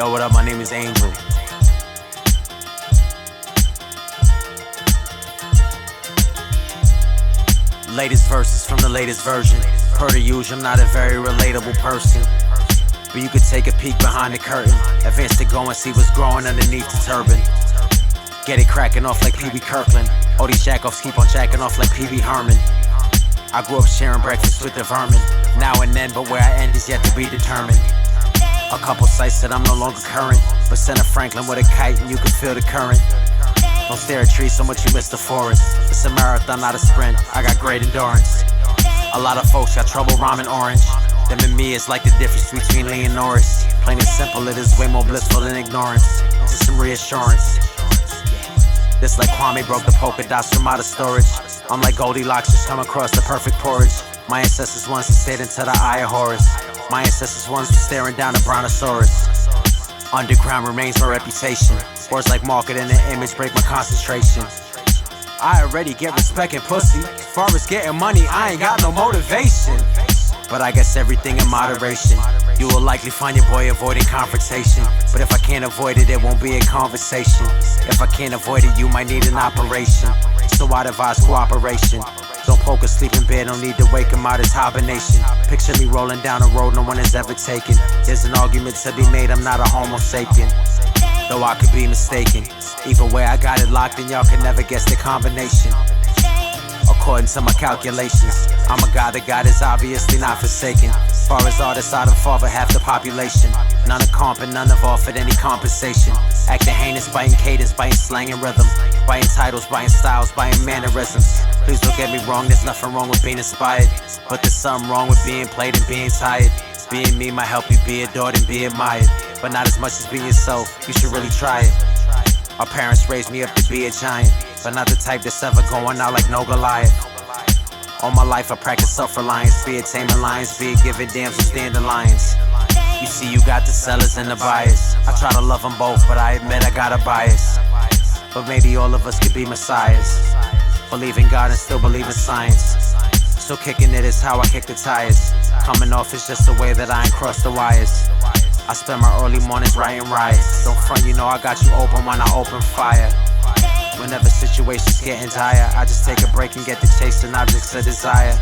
Yo, what up? My name is Angel. Latest verses from the latest version. Per the usual, I'm not a very relatable person, but you could take a peek behind the curtain. Advance to go and see what's growing underneath the turban. Get it cracking off like Pee Wee Kirkland. All these jack-offs keep on jacking off like Pee Wee Herman. I grew up sharing breakfast with the vermin. Now and then, but where I end is yet to be determined. A couple sites said I'm no longer current, but send a Franklin with a kite and you can feel the current. Don't stare at trees so much you miss the forest. It's a marathon, not a sprint. I got great endurance. A lot of folks got trouble rhyming orange. Them and me is like the difference between Lee and Norris. Plain and simple, it is way more blissful than ignorance. Just some reassurance. This like Kwame broke the polka dots from out of storage. I'm like Goldilocks, just come across the perfect porridge. My ancestors once stayed into the eye of Horus. My ancestors once were staring down a brontosaurus. Underground remains my reputation. Words like market and an image break my concentration. I already get respect and pussy. As far as getting money, I ain't got no motivation. But I guess everything in moderation. You will likely find your boy avoiding confrontation. But if I can't avoid it, it won't be a conversation. If I can't avoid it, you might need an operation. So I advise cooperation. Don't poke a sleeping bear, don't need to wake him out his hibernation. Picture me rolling down a road no one has ever taken. There's an argument to be made, I'm not a homo sapien. Though I could be mistaken. Either way, I got it locked and y'all can never guess the combination. According to my calculations, I'm a god, the God is obviously not forsaken. Far as artists, I done fought for half the population. None of comp and none have offered any compensation. Acting heinous, biting cadence, biting slang and rhythm. Biting titles, biting styles, biting mannerisms. Please don't get me wrong, there's nothing wrong with being inspired, but there's something wrong with being played and being tired. Being me might help you be adored and be admired, but not as much as being yourself, you should really try it. Our parents raised me up to be a giant, but not the type that's ever going out like no Goliath. All my life I practice self-reliance, be it taming lions, be it giving damsels dandelions. You see, you got the sellers and the buyers. I try to love them both, but I admit I got a bias. But maybe all of us could be messiahs. Believe in God and still believe in science. So kicking it is how I kick the tires. Coming off is just the way that I ain't cross the wires. I spend my early mornings writing riots. Don't front, you know I got you open when I open fire. Whenever situations getting dire, I just take a break and get to chasing objects of desire.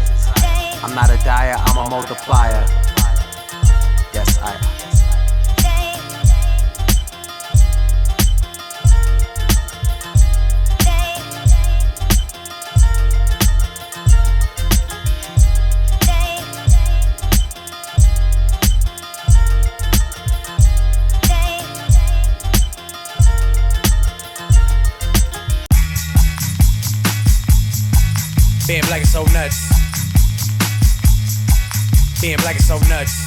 I'm not a dyer, I'm a multiplier. Yes, I am. Being black is so nuts. Being black is so nuts.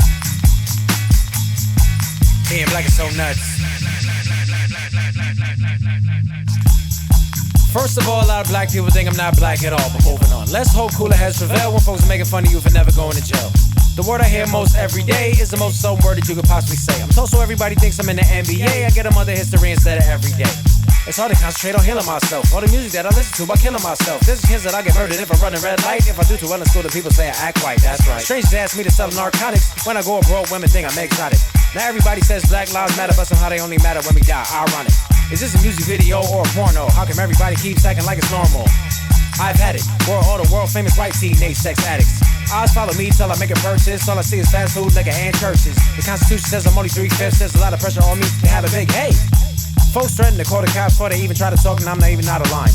Being black is so nuts. First of all, a lot of black people think I'm not black at all, but moving on. Let's hope cooler heads prevail when folks are making fun of you for never going to jail. The word I hear most every day is the most sober word that you could possibly say. I'm told so everybody thinks I'm in the NBA. I get a mother history instead of every day. It's hard to concentrate on healing myself. All the music that I listen to about killing myself. There's kids that I get murdered if I run a red light. If I do too well in school, then people say I act white. That's right. Strangers ask me to sell narcotics. When I go abroad, women think I'm exotic. Now everybody says black lives matter, but somehow they only matter when we die. Ironic. Is this a music video or a porno? How come everybody keeps acting like it's normal? I've had it. We're all the world famous white teenage sex addicts. Eyes follow me till I make a purchase. All I see is fast food, liquor, and churches. The Constitution says I'm only 3/5. There's a lot of pressure on me to have a big hey. Folks threaten to call the cops before they even try to talk, and I'm not even out of line.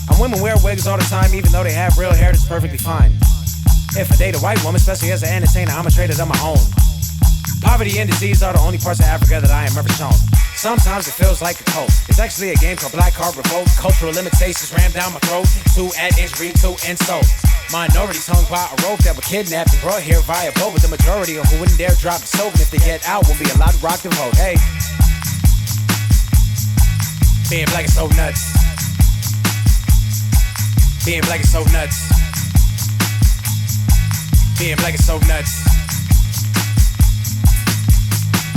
And women wear wigs all the time, even though they have real hair that's perfectly fine. If I date a white woman, especially as an entertainer, I'ma trade it on my own. Poverty and disease are the only parts of Africa that I am ever shown. Sometimes it feels like a cult. It's actually a game called Black Card Revolt. Cultural limitations rammed down my throat. 2 at injury, 2 insult. Minorities hung by a rope that were kidnapped and brought here via boat. But the majority of who wouldn't dare drop the soap. And if they get out, won't be allowed to rock the vote. Hey. Being black is so nuts. Being black is so nuts. Being black is so nuts.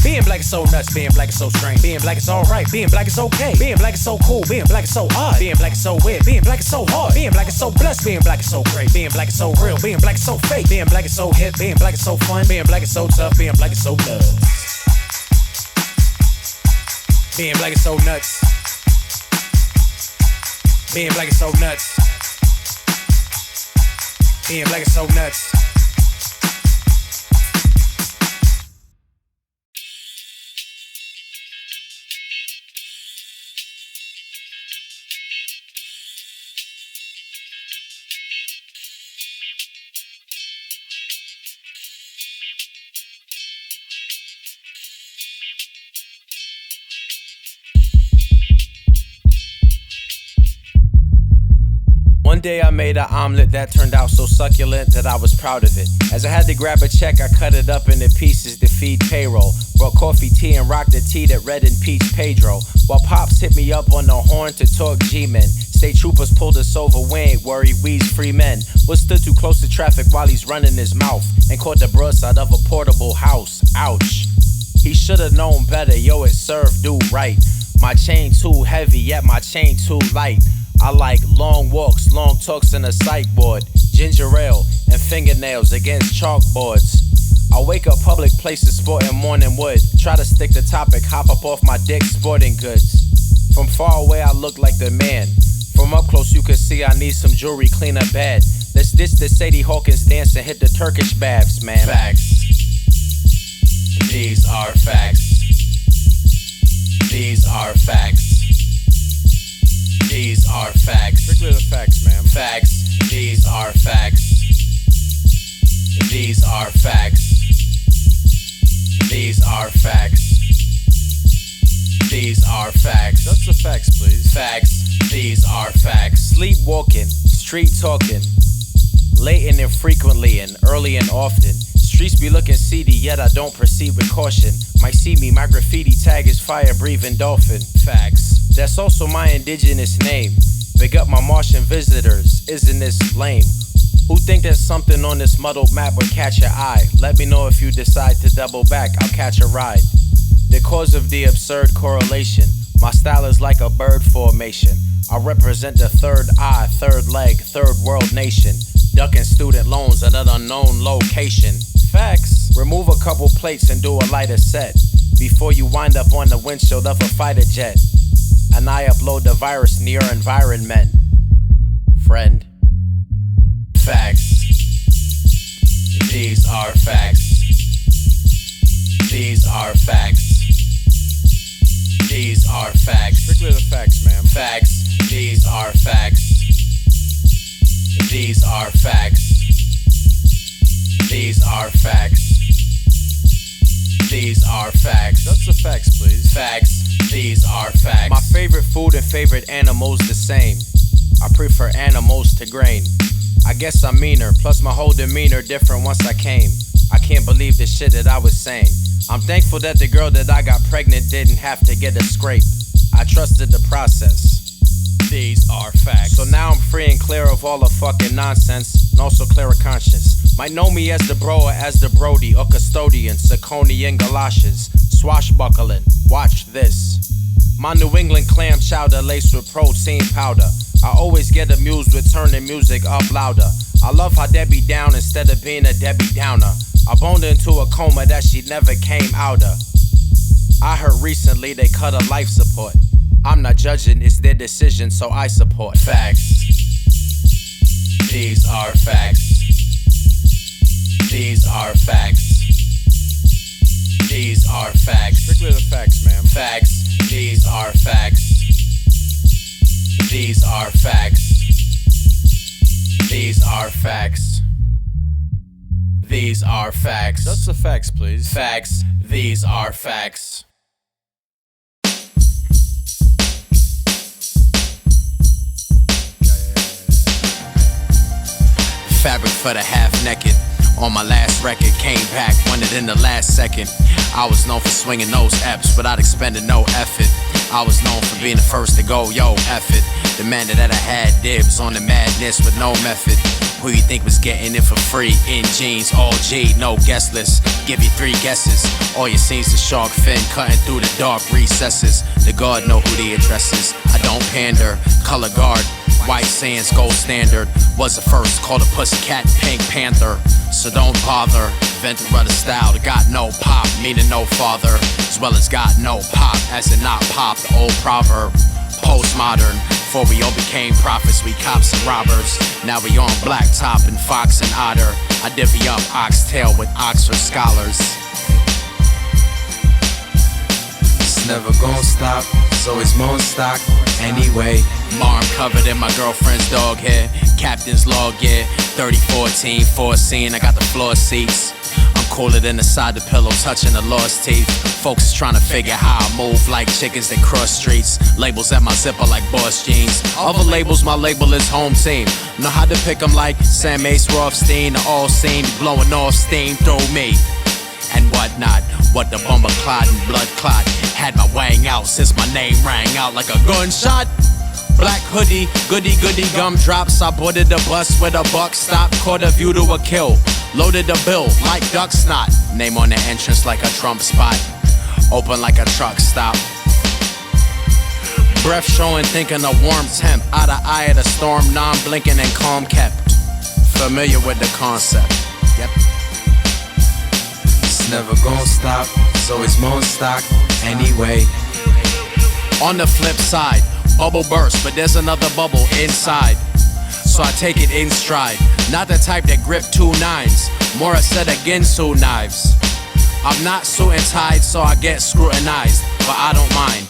Being black is so nuts, being black is so strange. Being black is alright, being black is okay. Being black is so cool, being black is so odd. Being black is so weird, being black is so hard. Being black is so blessed, being black is so great. Being black is so real, being black is so fake. Being black is so hip, being black is so fun. Being black is so tough, being black is so nuts. Being black is so nuts. Being black is so nuts. Being black is so nuts. One day I made an omelet that turned out so succulent that I was proud of it. As I had to grab a check, I cut it up into pieces to feed payroll. Brought coffee, tea, and rocked the tea that red and peach Pedro. While Pops hit me up on the horn to talk G-men. State troopers pulled us over, we ain't worried, we's free men. Was stood too close to traffic while he's running his mouth and caught the brush out of a portable house. Ouch. He should've known better, yo, it served dude right. My chain too heavy, yet my chain too light. I like long walks, long talks in a psych ward, ginger ale and fingernails against chalkboards. I wake up public places sporting morning wood. Try to stick the topic, hop up off my dick sporting goods. From far away I look like the man. From up close you can see I need some jewelry, clean up bad. Let's ditch the Sadie Hawkins dance and hit the Turkish baths, man. Facts. These are facts. These are facts. These are facts. Strictly the facts, man. Facts. These are facts. These are facts. These are facts. These are facts. That's the facts, please. Facts. These are facts. Sleepwalking, street talking, late and frequently and early and often. Streets be looking seedy, yet I don't proceed with caution. Might see me, my graffiti tag is fire-breathing dolphin. Facts. That's also my indigenous name. Big up my Martian visitors, isn't this lame? Who think that something on this muddled map would catch your eye? Let me know if you decide to double back, I'll catch a ride. The cause of the absurd correlation. My style is like a bird formation. I represent the third eye, third leg, third world nation. Ducking student loans at an unknown location. Facts. Remove a couple plates and do a lighter set before you wind up on the windshield of a fighter jet. And I upload the virus in your environment. Friend. Facts. These are facts. These are facts. These are facts. Strictly the facts, man. Facts. These are facts. These are facts. These are facts. These are facts. That's the facts, please. Facts. These are facts. My favorite food and favorite animals the same. I prefer animals to grain. I guess I'm meaner, plus my whole demeanor different once I came. I can't believe the shit that I was saying. I'm thankful that the girl that I got pregnant didn't have to get a scrape. I trusted the process. These are facts. So now I'm free and clear of all the fucking nonsense, and also clear of conscience. Might know me as the bro or as the Brody or custodian, Sauconian galoshes, swashbuckling. Watch this. My New England clam chowder laced with protein powder. I always get amused with turning music up louder. I love how Debbie down instead of being a Debbie Downer. I boned her into a coma that she never came out of. I heard recently they cut her life support. I'm not judging, it's their decision, so I support. Facts. These are facts. These are facts. These are facts. Strictly the facts, man. Facts. These are facts. These are facts. These are facts. These are facts. That's the facts, please. Facts. These are facts. Fabric for the half naked. On my last record, came back, won it in the last second. I was known for swinging those F's without expending no effort. I was known for being the first to go, yo, F it. Demanded that I had dibs on the madness with no method. Who you think was getting it for free? In jeans, all G, no guest list. Give you 3 guesses. All you see's a shark fin cutting through the dark recesses. The guard know who the address is. I don't pander, color guard. White sands, gold standard. Was the first, called a pussycat, Pink Panther. so don't bother. Inventor of the style that got no pop, meaning no father, as well as got no pop, as in not pop, the old proverb. Postmodern, before we all became prophets, we cops and robbers. Now we on blacktop and Fox and Otter. I divvy up oxtail with Oxford scholars. It's never gonna stop, it's always more in stock. Anyway, arm covered in my girlfriend's dog hair. Captain's log gear, 3014, 4 scene, I got the floor seats. I'm cooler than the side of the pillow, touching the lost teeth. Folks is trying to figure how I move like chickens that cross streets. Labels at my zipper like boss jeans. Other labels, my label is home team. Know how to pick them like Sam Ace Rothstein. The all scene, blowing off steam through me. And whatnot, what the bumper clot and blood clot. Had my wang out since my name rang out like a gunshot. Black hoodie, goody goody gumdrops. I boarded the bus with a buck stop. Caught a view to a kill. Loaded the bill like duck snot. Name on the entrance like a Trump spot. Open like a truck stop. Breath showing, thinking a warm temp. Out of eye of the storm, non-blinking and calm kept. Familiar with the concept. Yep. it's never gonna stop, it's always more in stock. Anyway, on the flip side, bubble burst, but there's another bubble inside. So I take it in stride. Not the type that grip 2 nines, more a set of Ginsu knives. I'm not suit and tied, so I get scrutinized, but I don't mind.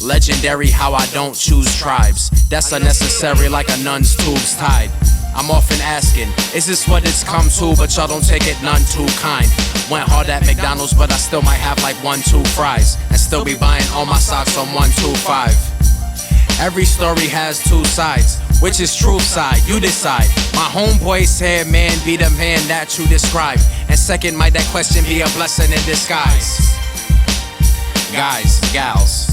Legendary how I don't choose tribes. That's unnecessary like a nun's tubes tied. I'm often asking, is this what it's come to? But y'all don't take it none too kind. Went hard at McDonald's, but I still might have like 1-2 fries. And still be buying all my socks on 125. Every story has 2 sides. Which is truth side? You decide. My homeboy said, man, be the man that you describe. And second, might that question be a blessing in disguise? Guys, gals.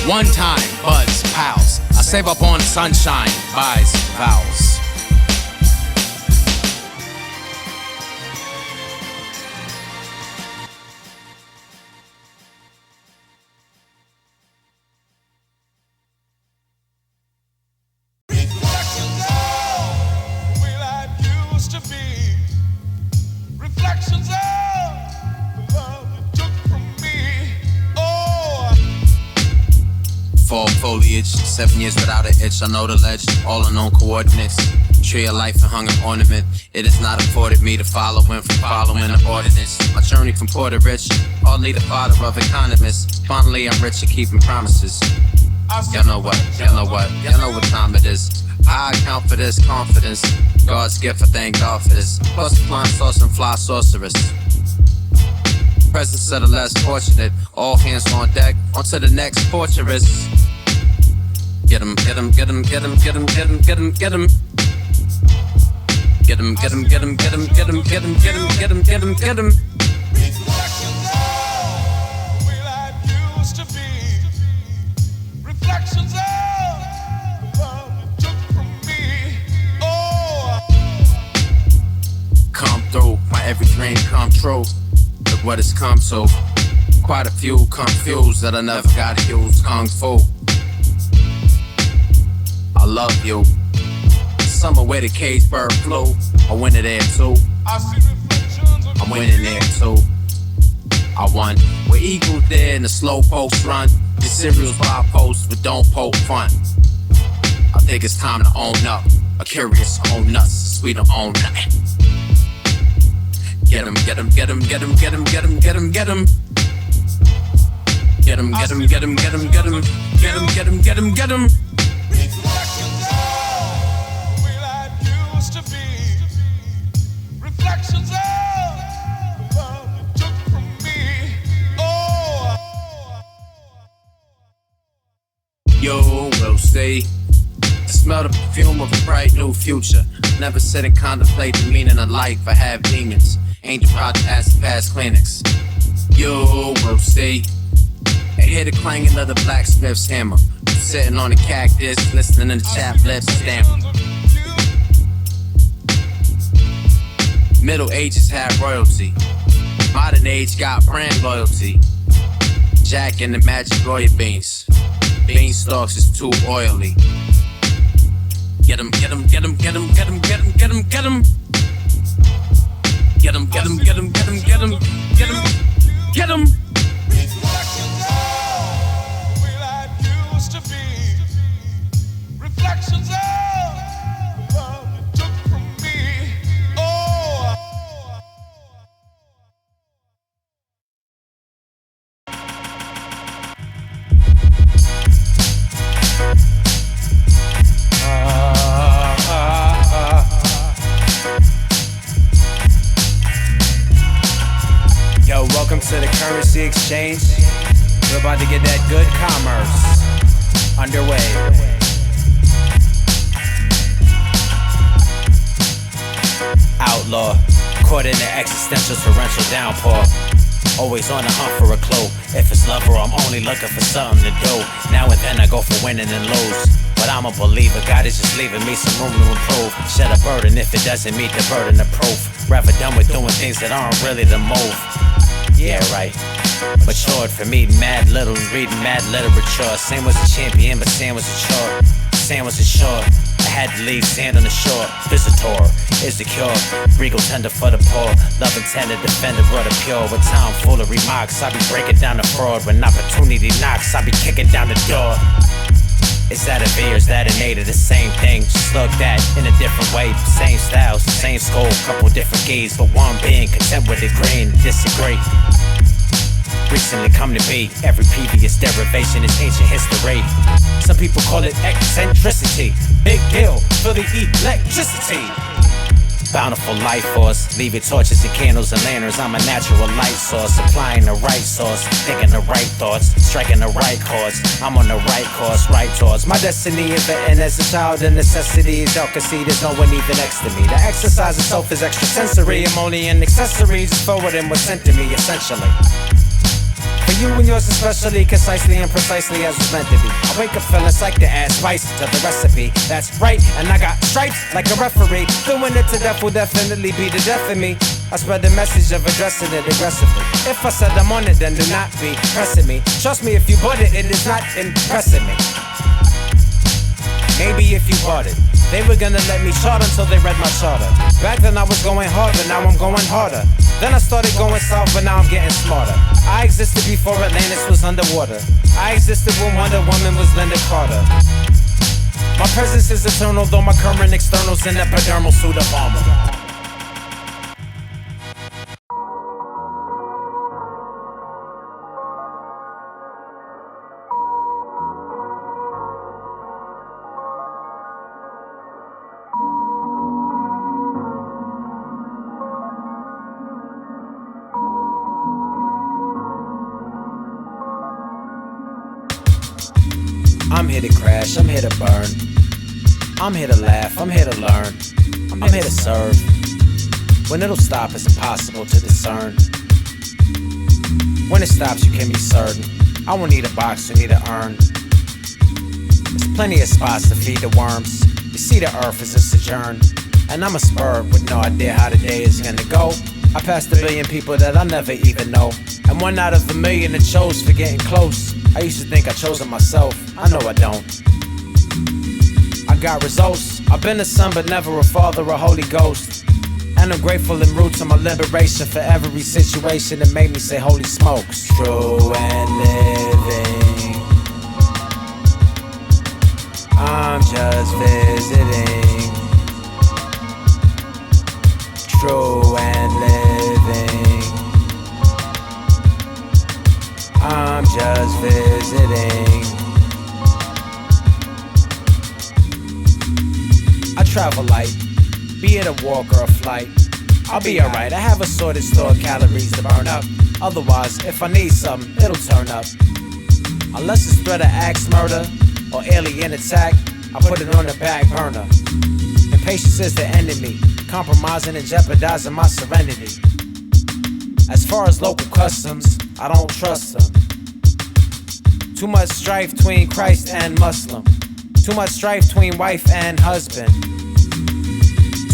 One time, buds, pals. I save up on sunshine, buys, vows. Fall foliage, 7 years without an itch. I know the ledge, all unknown coordinates. Tree of life and hung an ornament. It is not afforded me to follow in from following the ordinance. My journey from poor to rich, hardly the father of economists. Finally, I'm rich at keeping promises. Y'all know what, y'all know what, y'all know what time it is. I account for this confidence. God's gift, I thank God for this. Plus the flying sauce and fly sorceress. Presence of the less fortunate. All hands on deck, onto the next fortress. Get 'em, get 'em, get 'em, get 'em, get 'em, get 'em, get 'em, get 'em. Get 'em, get 'em, get 'em, get 'em, get 'em, get 'em, get 'em, get 'em, get 'em, get 'em. Reflections of the way life used to be. Reflections of the love you took from me. Oh. Come through, my every dream come true. Look what it's come to. Quite a few confused that I never gotta use kung fu. I love you. Summer where the cage bird flew. I went there too. I see reflections of I'm winning there too. I won. Where eagles there in the slow post run. The cereals by post, but don't poke fun. I think it's time to own up. A curious own nuts, sweet own nothing. Get 'em, get 'em, get 'em, get 'em, get 'em, get 'em, get 'em, get 'em. Get 'em, get 'em, get 'em, get 'em, get 'em, get 'em, get 'em, get 'em, get 'em. reflections of the way life used to be. Reflections of the love you took from me. Oh. Yo, we'll see. Smell the perfume of a bright new future. Never sit and contemplate the meaning of life. I have demons. Ain't too proud to ask past clinics. Yo, we'll see. I hear the clanging of the blacksmith's hammer. Sitting on the cactus, listening to the chapped lips stamp. Middle ages had royalty. Modern age got brand loyalty. Jack and the magic royal beans. Beanstalks is too oily. Get 'em, get 'em, get 'em, get 'em, get 'em, get 'em, get 'em, get 'em. Get 'em, get 'em, get 'em, get 'em, get 'em, get 'em, get 'em. Reflections of the way life used to be. Reflections of the love you took from me. Oh. Yo, welcome to the currency exchange. We're about to get that good commerce underway. Outlaw, caught in the existential torrential downpour. Always on the hunt for a clue. If it's love or I'm only looking for something to do. Now and then I go for winning and lose. But I'm a believer, God is just leaving me some room to improve. Shed a burden if it doesn't meet the burden of proof. Rather done with doing things that aren't really the move. Yeah, right. Matured from eating mad little and reading mad literature. Sam was a champion, but Sam was a chore. Sam was a short. I had to leave sand on the shore. Visitor is the cure. Regal Tender for the poor. Love and tender, defender, brother pure. With time full of remarks, I be breaking down the fraud. When opportunity knocks, I be kicking down the door. Is that a V or is that an A to the same thing? Just looked at in a different way. Same styles, same school, couple different keys, but one being content with the green. Disagree. Recently come to be. Every previous derivation is ancient history. Some people call it eccentricity. Big deal for the electricity. Bountiful life force, leave it torches and candles and lanterns. I'm a natural light source, supplying the right source, thinking the right thoughts, striking the right chords. I'm on the right course, right towards my destiny. Inventing as a child, the necessities. Y'all can see there's no one even next to me. The exercise itself is extrasensory. I'm only an accessory, just forwarding what's sent to me, essentially. For you and yours especially, concisely and precisely as was meant to be. I wake up feeling psyched to add spice to the recipe. That's right, and I got stripes like a referee. Doing it to death will definitely be the death of me. I spread the message of addressing it aggressively. If I said I'm on it, then do not be pressing me. Trust me, if you bought it, it is not impressing me. Maybe if you bought it, they were gonna let me chart until they read my charter. Back then I was going hard, but now I'm going harder. Then I started going south, but now I'm getting smarter. I existed before Atlantis was underwater. I existed when Wonder Woman was Linda Carter. My presence is eternal, though my current external's an epidermal suit of armor. I'm here to crash, I'm here to burn. I'm here to laugh, I'm here to learn. I'm here to serve. When it'll stop, it's impossible to discern. When it stops, you can be certain. I won't need a box, you need to earn. There's plenty of spots to feed the worms. You see the earth is a sojourn. And I'm a spur with no idea how the day is gonna go. I passed a billion people that I'll never even know. And one out of a million that chose for getting close. I used to think I chose it myself, I know I don't. I got results, I've been a son but never a father or Holy Ghost. And I'm grateful and root to my liberation for every situation that made me say holy smokes. True and living, I'm just visiting. True and living, I'm just visiting. I travel light, be it a walk or a flight. I'll be alright, I have assorted stored calories to burn up. Otherwise, if I need something, it'll turn up. Unless it's threat of axe murder or alien attack, I put it on the back burner. Impatience is the enemy, compromising and jeopardizing my serenity. As far as local customs, I don't trust them. Too much strife between Christ and Muslim. Too much strife between wife and husband.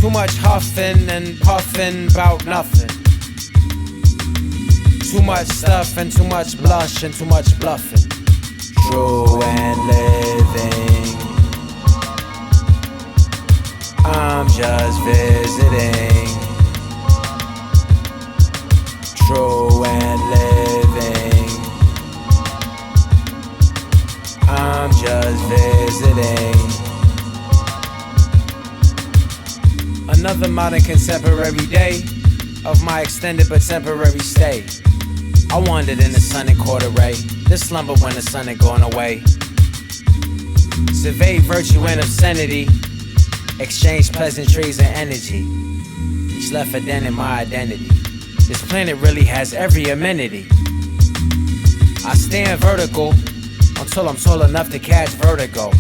Too much huffing and puffing about nothing. Too much stuff and too much blush and too much bluffing. True and living, I'm just visiting. visiting. Another modern contemporary day of my extended but temporary stay. I wandered in the sun and caught a ray. This slumber when the sun had gone away. Surveyed virtue and obscenity. Exchanged pleasantries and energy. Each left a dent in my identity. This planet really has every amenity. I stand vertical until I'm tall enough to catch vertigo.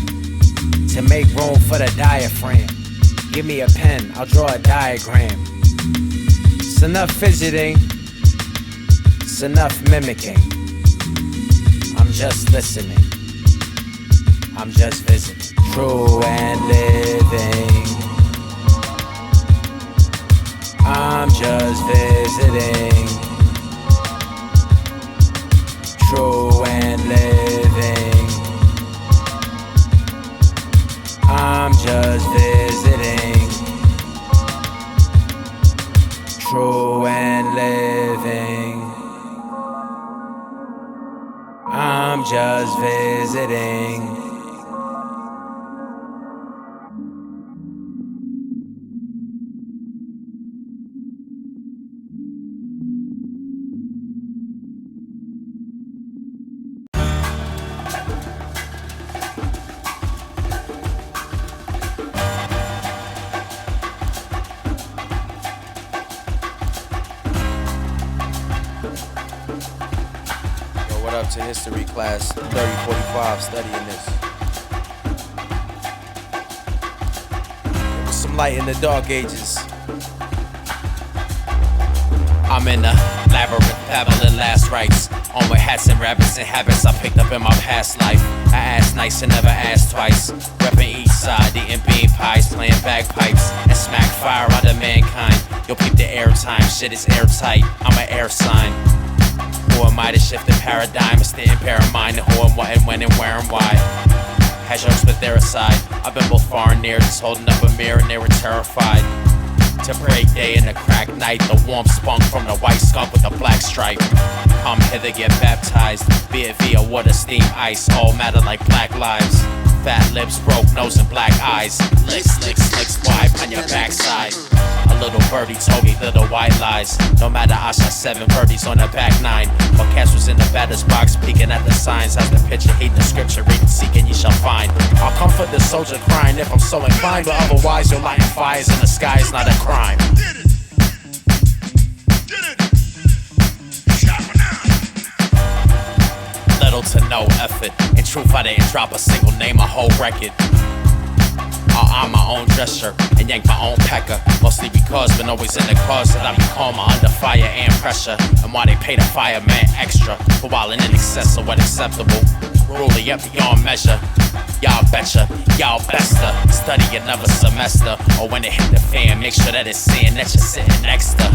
To make room for the diaphragm. Give me a pen, I'll draw a diagram. It's enough fidgeting. It's enough mimicking. I'm just listening. I'm just visiting. True and living. I'm just visiting. True and living. I'm just visiting. True and living. I'm just visiting. What up to history class 3045 studying this. There was some light in the dark ages. I'm in the labyrinth, babbling last rites. On with hats and rabbits and habits I picked up in my past life. I asked nice and never asked twice. Reppin' each side, eating bean pies, playing bagpipes, and smack fire out of mankind. Yo, peep the airtime, shit is airtight. I'm an air sign. Who am I to shift the paradigm and stay in pair of mind? And who and what and when and where and why? Had jokes but they're aside. I've been both far and near, just holding up a mirror and they were terrified. To break day in the crack night, the warm spunk from the white skunk with the black stripe. Come hither, get baptized, be it via water, steam, ice, all matter like black lives. Fat lips, broke nose, and black eyes. Licks, licks, licks, wipe on your backside. A little birdie told me little white lies. No matter, I shot 7 birdies on the back 9. While Cass was in the batter's box, peeking at the signs. As the picture, heed the scripture, reading, seeking, ye shall find. I'll comfort the soldier crying if I'm so inclined. But otherwise, your lighting fires in the sky is not a crime. Little to no effort. In truth, I didn't drop a single name, a whole record. I'll on my own dress shirt and yank my own pecker. Mostly because, been always in the cause that I be calm under fire and pressure. And why they pay the fireman extra for wildin' in excess of what acceptable. Ruly up beyond measure. Y'all betcha, y'all besta study another semester. Or when it hit the fan, make sure that it's saying that you're sitting next to.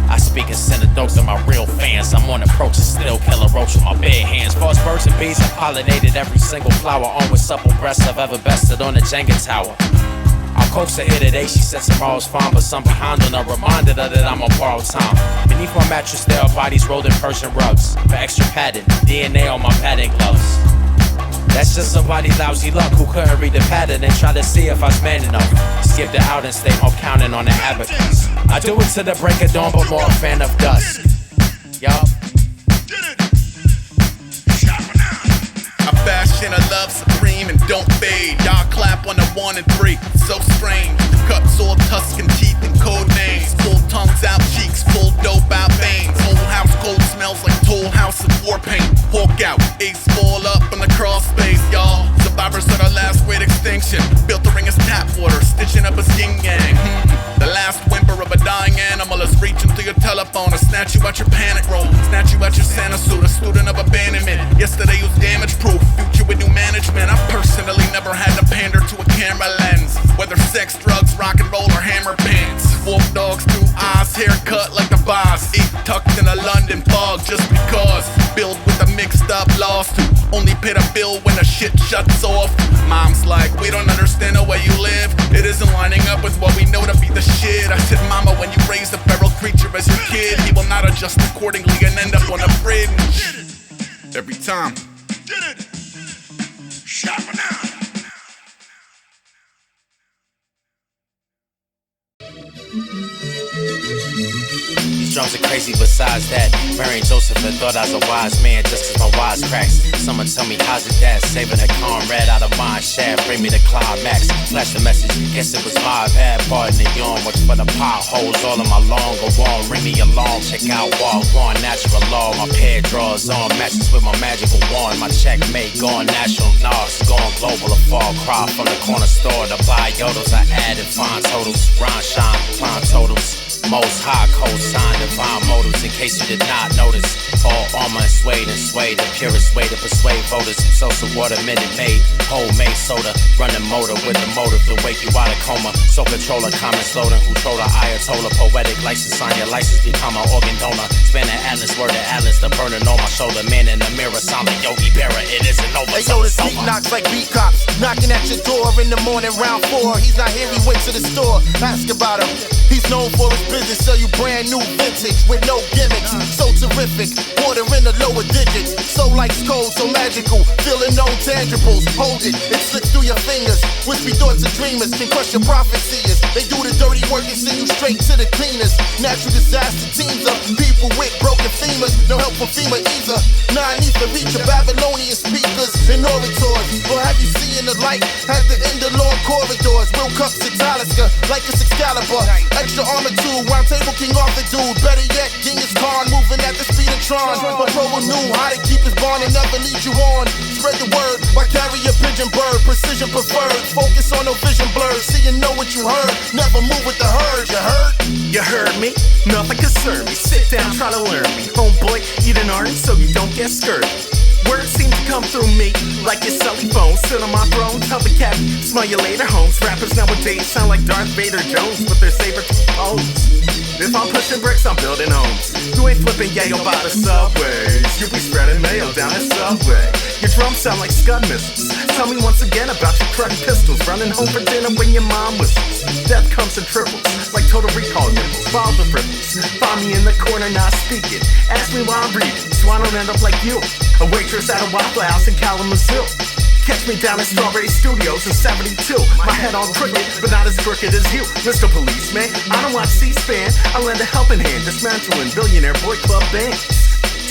I speak and send a dose to my real fans. I'm on approach and still kill a roach with my bare hands. False birds and bees have pollinated every single flower. On with supple breasts I've ever bested on the Jenga tower. I'll coax her here today, she said tomorrow's fine. But some behind on a reminder that I'm on borrowed time. Beneath my mattress there are bodies rolled in Persian rugs. For extra padding, DNA on my padding gloves. That's just somebody lousy luck who couldn't read the pattern and try to see if I was man enough. Skip the out and stay home counting on the abacus. I do it to the break of dawn, but more a fan of dusk. Yup. I fashion a love supreme and don't fade. Y'all clap on the 1 and 3, so strange. Cuts all Tuscan teeth and code names. Full tongues out cheeks, full dope out veins. Whole house cold smells like Toll House of war paint. Hawk out, ace fall up in the crawl space, y'all. Survivors of the last great extinction. Built the ring as tap water, stitching up as yin yang. The last whimper of a dying animal is reaching through your telephone to snatch you out your panic roll. Snatch you out your Santa suit, a student of abandonment. Yesterday was damage proof, future with new management. I personally never had to pander to a camera lens. Whether sex, drugs, rock and roll, or hammer pants. Wolf dogs, 2 eyes, haircut like the boss. Eat tucked in a London fog just because. Build with a mixed up lawsuit. Only pay the bill when the shit shuts off. Mom's like, we don't understand the way you live. It isn't lining up with what we know to be the shit. I said, mama, when you raise a feral creature as your kid, he will not adjust accordingly and end up on a fringe. Every time. These drums are crazy besides that. Mary and Joseph had thought I was a wise man just cause my wise cracks. Someone tell me how's it that? Saving a comrade out of mine shaft, bring me the climax. Flash the message, guess it was my bad. Pardon the yawn, watch for the potholes all in my long go on. Ring me along, check out Wall One, natural law. My pair draws on, matches with my magical wand. My checkmate going national, NARS, going global. A fall crop from the corner store to buy yodos. I added fine totals, Ron Shine, fine totals. Most high co-sign divine motives in case you did not notice. All armor and swayed, the purest way to persuade voters. Salsa water, Minute Maid, homemade soda. Running motor with the motive to wake you out of coma. So controller, common slogan, who told her Ayatollah. Poetic license, sign your license, become an organ donor. Span the atlas, word the atlas, the burden on my shoulder. Man in the mirror, sound like Yogi Berra, it isn't over. Hey yo, this beat knocks like beat cops. Knocking at your door in the morning, round 4. He's not here, he went to the store. Ask about him. He's known for his business, sell you brand new vintage with no gimmicks. So terrific, water in the lower digits. So like cold, so magical, feeling no tangibles. Hold it, it slips through your fingers. Wispy thoughts of dreamers can crush your prophecies. They do the dirty work and send you straight to the cleaners. Natural disaster teams of people with broken femurs. No help from FEMA either. Nah, needs to reach the Babylonian speakers and orators. But have you seen the light at the end of long corridors? Will cups to Talisker, like it's Excalibur. Extra armor too, round table King Arthur dude. Better yet, Genghis Khan moving at the speed of Tron. But Pro knew how to keep his bond and never lead you on. Spread the word, why carry a pigeon bird? Precision preferred, focus on no vision blurred. See and know what you heard, never move with the herd. You heard? You heard me? Nothing concern me. Sit down, try to learn me. Homeboy, eat an orange so you don't get scurvy. Words seem to come through me like your celly phone. Sit on my throne, tell the cat, smell you later, Holmes. Rappers nowadays sound like Darth Vader Jones with their saber toes. If I'm pushing bricks, I'm building homes. You ain't flipping yayo by the subways. You be spreading mail down the subway. Your drums sound like Scud missiles. Tell me once again about your cruddy pistols. Running home for dinner when your mom whistles. Death comes in triples, like Total Recall nipples. Follow the ripples. Find me in the corner not speaking. Ask me why I'm reading, so I don't end up like you, a waitress at a Waffle House in Kalamazoo. Catch me down in Strawberry Studios in 72. My head on crooked, but not as crooked as you, Mr. Policeman. I don't watch C-SPAN, I lend a helping hand, dismantling billionaire boy club bands.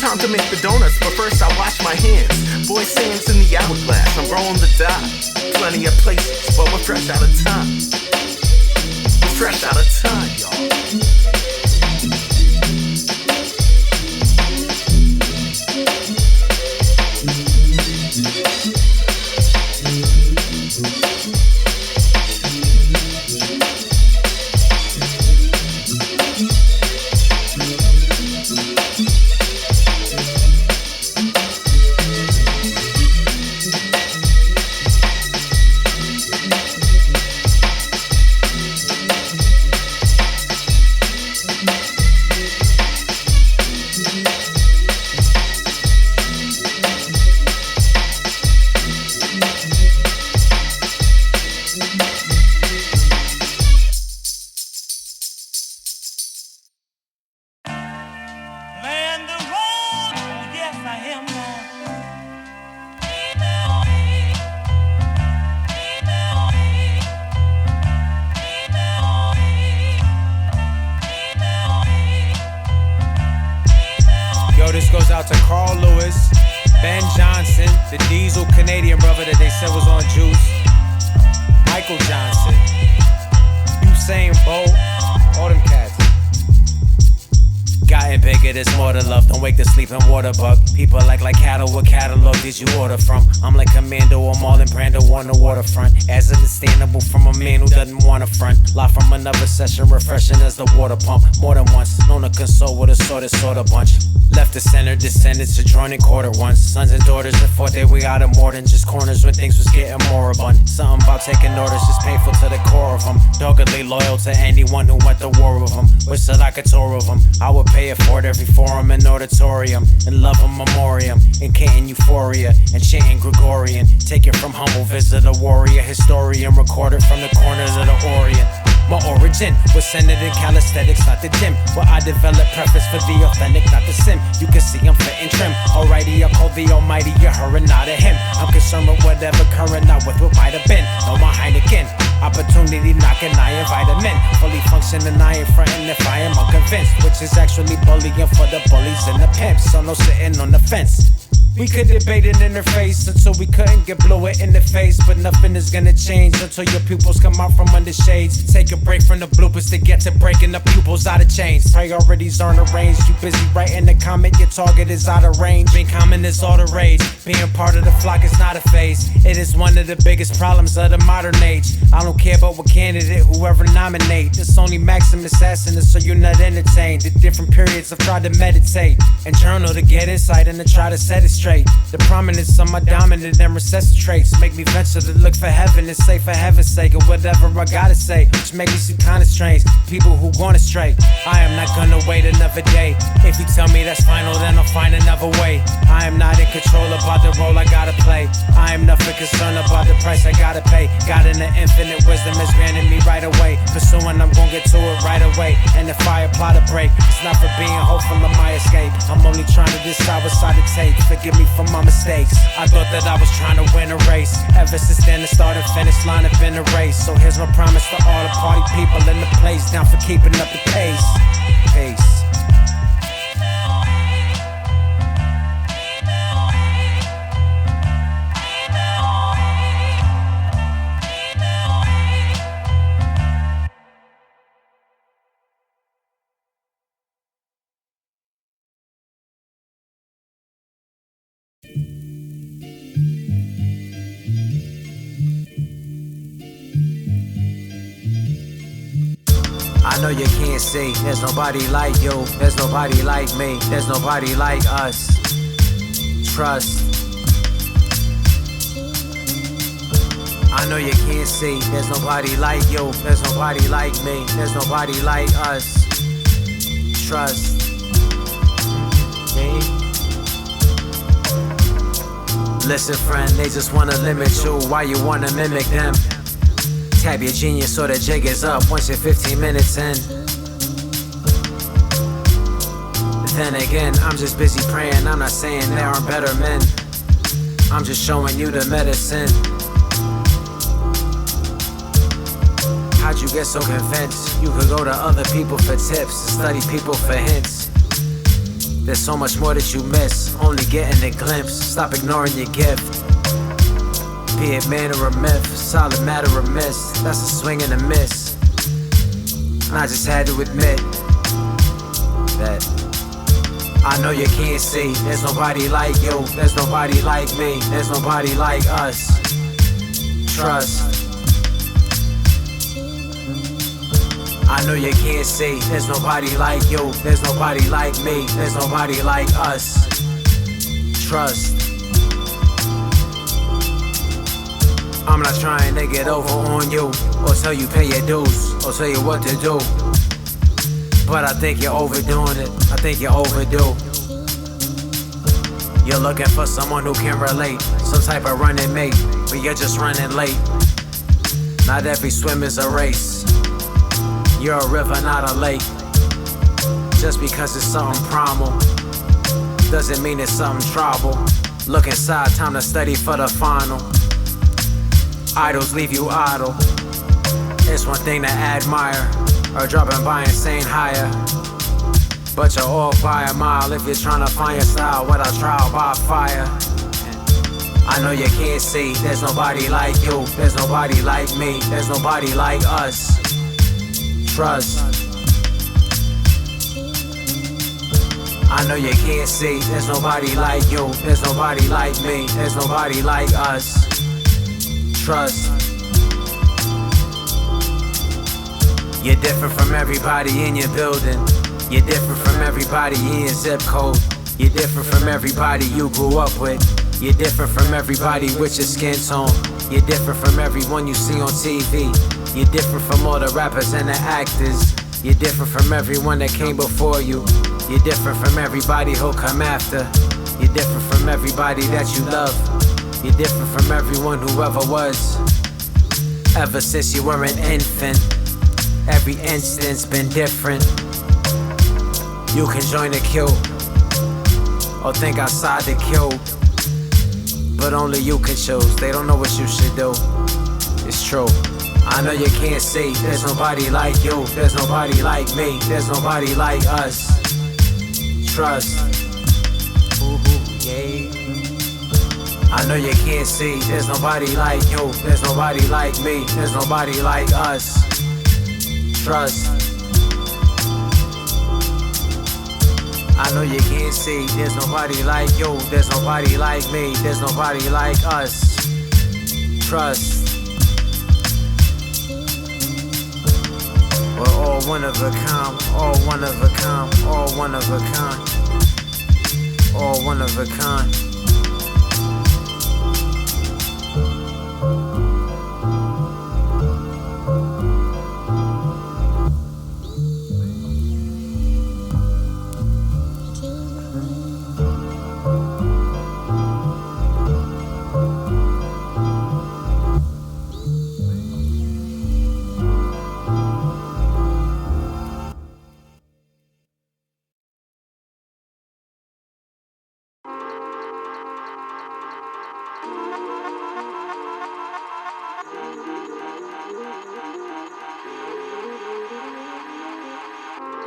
Time to make the donuts, but first I wash my hands. Boy sands in the hourglass, I'm rolling the die. Plenty of places, but we're fresh out of time. We're fresh out of time, y'all. Out to Carl Lewis, Ben Johnson, the diesel Canadian brother that they said was on juice, Michael Johnson, Usain Bolt, all them cats. Gotten bigger, there's more to love. Don't wake the sleeping water bug. People like cattle, what catalog did you order from? I'm like Commando or Marlon Brando on the waterfront. As understandable from a man who doesn't want to front. Live from another session, refreshing as the water pump. More than once, known to console with a sort of bunch. Left the center, descendants to join in quarter once. Sons and daughters that fought their way out of more than just corners when things was getting moribund. Something about taking orders just painful to the core of them. Doggedly loyal to anyone who went to war with them. Wish that I could tour of them. I would pay it for it every forum and auditorium. And love a memoriam, in Canton Euphoria, and chanting Gregorian. Take it from humble visitor, warrior, historian. Recorded from the corners of the Orient. My origin was centered in calisthenics, not the gym. Where I developed preference for the authentic, not the sim. You can see I'm fitting trim. Alrighty, I call the almighty a her and not a him. I'm concerned with whatever current, not with what might have been. Know my Heineken. Opportunity knocking, I invite them in. Fully functioning, I if I am unconvinced, which is actually bullying for the bullies and the pimps. So no sitting on the fence. We could debate an interface until we couldn't get bluer in the face, but nothing is gonna change until your pupils come out from under shades. Take a break from the bloopers to get to breaking the pupils out of chains. Priorities aren't arranged. You busy writing a comment, your target is out of range. Being common is all the rage. Being part of the flock is not a phase. It is one of the biggest problems of the modern age. I don't care about what candidate, whoever nominate. It's only Maxim assassin, so you're not entertained. The different periods I've tried to meditate and journal to get insight and to try to set it straight. The prominence of my dominant and recessive traits make me venture to look for heaven and say for heaven's sake or whatever I gotta say, which make me seem kinda strange. People who gone astray, I am not gonna wait another day. If you tell me that's final, then I'll find another way. I am not in control about the role I gotta play. I am nothing concerned about the price I gotta pay. God in the infinite wisdom has granted me right away. Pursuing, I'm gonna get to it right away. And if I apply to break, it's not for being hopeful of my escape. I'm only trying to decide what side to take. Forgive me for my mistakes. I thought that I was trying to win a race. Ever since then, the start and finish line have been a race. So here's my promise to all the party people in the place, down for keeping up the pace. Peace. I know you can't see, there's nobody like you, there's nobody like me, there's nobody like us. Trust. I know you can't see, there's nobody like you, there's nobody like me, there's nobody like us. Trust. Me? Listen friend, they just wanna limit you, why you wanna mimic them? Tap your genius so the jig is up once you're 15 minutes in. Then again, I'm just busy praying, I'm not saying there aren't better men. I'm just showing you the medicine. How'd you get so convinced? You could go to other people for tips, study people for hints. There's so much more that you miss, only getting a glimpse. Stop ignoring your gift. Be it man or a myth, solid matter or miss. That's a swing and a miss. And I just had to admit that I know you can't see. There's nobody like you, there's nobody like me, there's nobody like us. Trust. I know you can't see. There's nobody like you, there's nobody like me, there's nobody like us. Trust. I'm not trying to get over on you, or tell you pay your dues, or tell you what to do. But I think you're overdoing it, I think you're overdue. You're looking for someone who can relate, some type of running mate, but you're just running late. Not every swim is a race. You're a river, not a lake. Just because it's something primal doesn't mean it's something trouble. Look inside, time to study for the final. Idols leave you idle. It's one thing to admire, or dropping by and saying higher. But you're off by a mile if you're trying to find your style without trial by fire. I know you can't see, there's nobody like you, there's nobody like me, there's nobody like us. Trust. I know you can't see, there's nobody like you, there's nobody like me, there's nobody like us. Trust. You're different from everybody in your building. You're different from everybody in your zip code. You're different from everybody you grew up with. You're different from everybody with your skin tone. You're different from everyone you see on TV. You're different from all the rappers and the actors. You're different from everyone that came before you. You're different from everybody who'll come after. You're different from everybody that you love. You're different from everyone who ever was. Ever since you were an infant, every instant's been different. You can join the queue, or think outside the queue, but only you can choose. They don't know what you should do. It's true. I know you can't see, there's nobody like you, there's nobody like me, there's nobody like us. Trust. Yeah. I know you can't see, there's nobody like you, there's nobody like me, there's nobody like us. Trust. I know you can't see, there's nobody like you, there's nobody like me, there's nobody like us. Trust. We're all one of a kind, all one of a kind, all one of a kind, all one of a kind.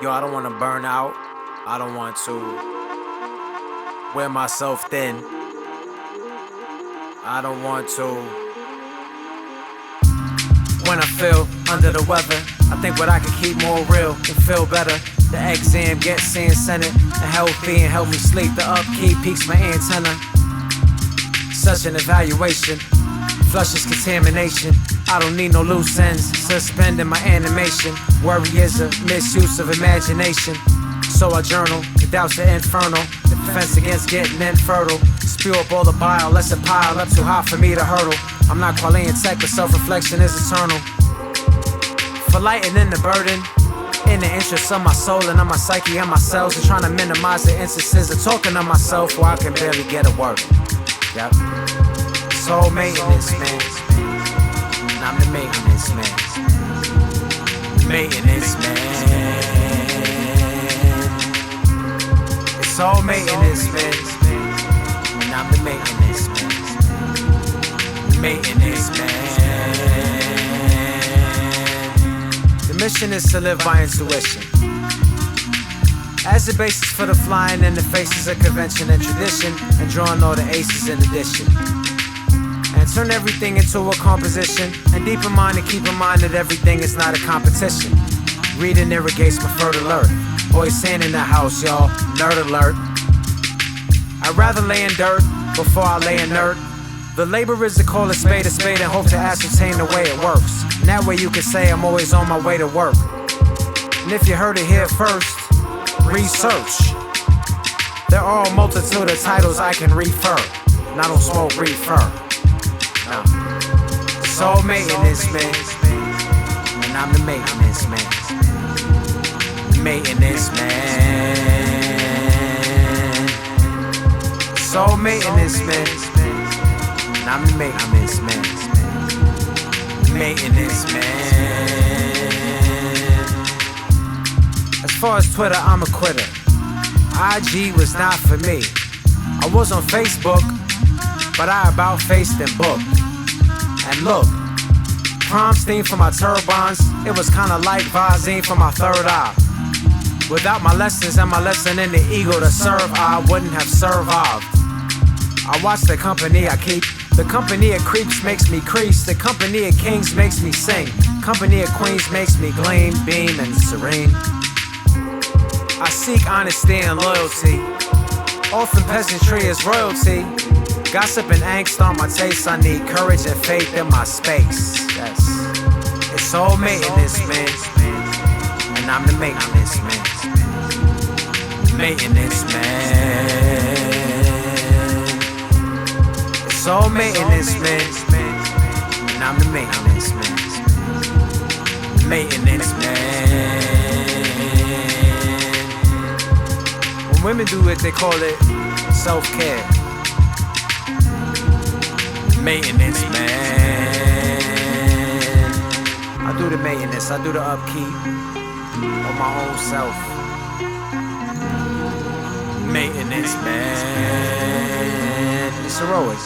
Yo, I don't wanna burn out. I don't want to wear myself thin. I don't want to. When I feel under the weather, I think what I can keep more real and feel better. The exam gets seen Senate and healthy and help me sleep. The upkeep peaks my antenna. Such an evaluation flushes contamination. I don't need no loose ends, suspending my animation. Worry is a misuse of imagination. So I journal, the doubts are infernal. Defense against getting infertile. Spew up all the bile, lest it pile up too high for me to hurdle. I'm not quality tech, but self-reflection is eternal. For lightening the burden, in the interest of my soul and of my psyche and my cells, and trying to minimize the instances of talking to myself where I can barely get a word. Yep. Soul maintenance, man. I'm the maintenance man. Maintenance man. It's all maintenance man. And I'm the maintenance man. Maintenance man. The mission is to live by intuition. As the basis for the flying in the faces of convention and tradition, and drawing all the aces in addition. And turn everything into a composition. And deep in mind and keep in mind that everything is not a competition. Reading irrigates my fertile earth. Boy sand in the house, y'all. Nerd alert. I'd rather lay in dirt before I lay inert. The labor is to call a spade and hope to ascertain the way it works. And that way you can say I'm always on my way to work. And if you heard it here first, research. There are a multitude of titles I can refer. And I don't smoke reefer. No. Soul maintenance man. And I'm the maintenance man. Maintenance man. Soul maintenance man. And I'm the maintenance man. Maintenance man. As far as Twitter, I'm a quitter. IG was not for me. I was on Facebook, but I about faced and booked. And look, prom's theme for my turbines, it was kinda like Visine for my third eye. Without my lessons and my lesson in the ego to serve, I wouldn't have survived. I watch the company I keep. The company of creeps makes me crease. The company of kings makes me sing. Company of queens makes me gleam, beam, and serene. I seek honesty and loyalty. Often peasantry is royalty. Gossip and angst on my taste. I need courage and faith in my space. Yes. It's all maintenance, man. And I'm the maintenance man. Maintenance man. It's all maintenance, man. And I'm the maintenance man. Maintenance man. When women do it, they call it self-care. Maintenance man. I do the maintenance, I do the upkeep on my own self. Maintenance man. It's heroic.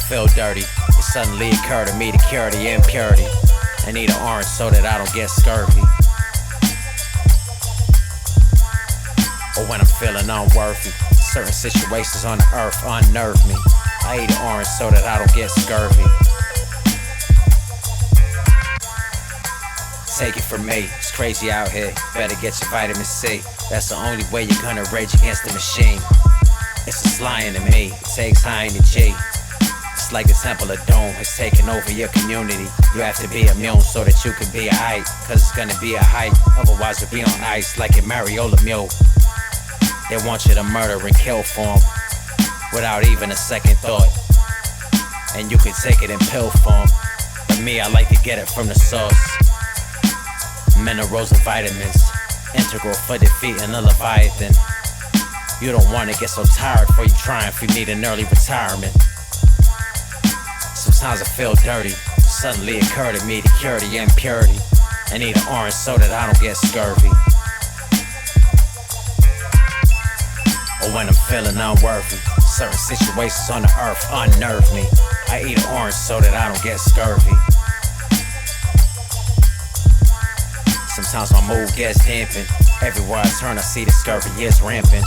feel dirty, it suddenly occurred to me to cure the impurity. I need an orange so that I don't get scurvy. Or when I'm feeling unworthy, certain situations on the earth unnerve me. I eat an orange so that I don't get scurvy. Take it from me, it's crazy out here. Better get your vitamin C. That's the only way you're gonna rage against the machine. It's a lion in me, it takes high energy. It's like the temple of doom, it's taking over your community. You have to be immune so that you can be a height. Cause it's gonna be a height, otherwise you'll be on ice like a Mariola mule. They want you to murder and kill for them without even a second thought. And you can take it in pill form, but me, I like to get it from the source. Minerals and vitamins, integral for defeating a Leviathan. You don't wanna get so tired before you triumph, you need an early retirement. Sometimes I feel dirty, suddenly occurred to me to cure the impurity. I need an orange so that I don't get scurvy. Or when I'm feeling unworthy, certain situations on the earth unnerve me. I eat an orange so that I don't get scurvy. Sometimes my mood gets dampened. Everywhere I turn I see the scurvy is rampant.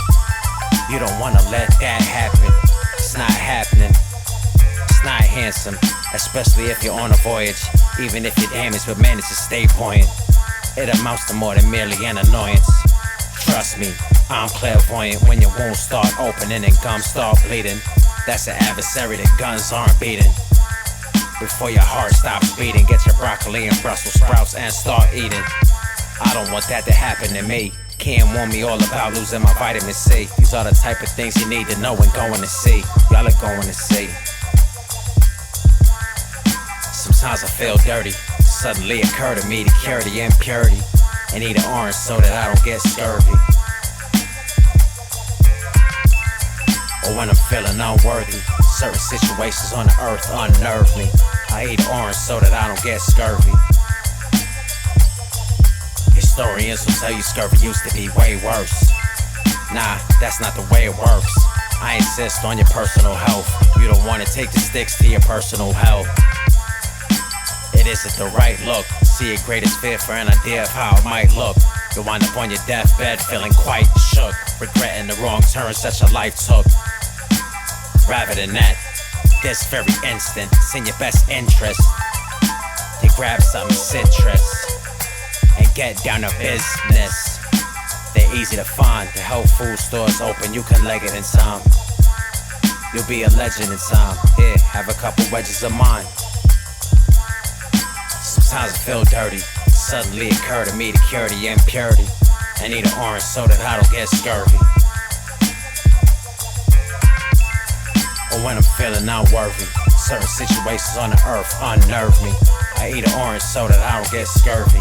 You don't wanna let that happen. It's not happening. It's not handsome, especially if you're on a voyage. Even if you're damaged but manage to stay buoyant, it amounts to more than merely an annoyance. Trust me, I'm clairvoyant. When your wounds start opening and gums start bleeding, that's an adversary that guns aren't beating. Before your heart stops beating, get your broccoli and Brussels sprouts and start eating. I don't want that to happen to me. Can't warn me all about losing my vitamin C. These are the type of things you need to know when going to see. Y'all are going to see. Sometimes I feel dirty, suddenly occur to me to cure the impurity. I need an orange so that I don't get scurvy. Or when I'm feeling unworthy, certain situations on the earth unnerve me. I eat an orange so that I don't get scurvy. Historians will tell you scurvy used to be way worse. Nah, that's not the way it works. I insist on your personal health. You don't wanna take the sticks to your personal hell. It isn't the right look. See your greatest fear for an idea of how it might look. You'll wind up on your deathbed feeling quite shook, regretting the wrong turns that your life took. Rather than that, this very instant, it's in your best interest to grab something citrus and get down to business. They're easy to find, the health food stores open, you can leg it in time. You'll be a legend in time. Here, have a couple wedges of mine. Sometimes I feel dirty, suddenly occur to me to cure the impurity. I need an orange so that I don't get scurvy. Or when I'm feeling unworthy, certain situations on the earth unnerve me. I eat an orange so that I don't get scurvy.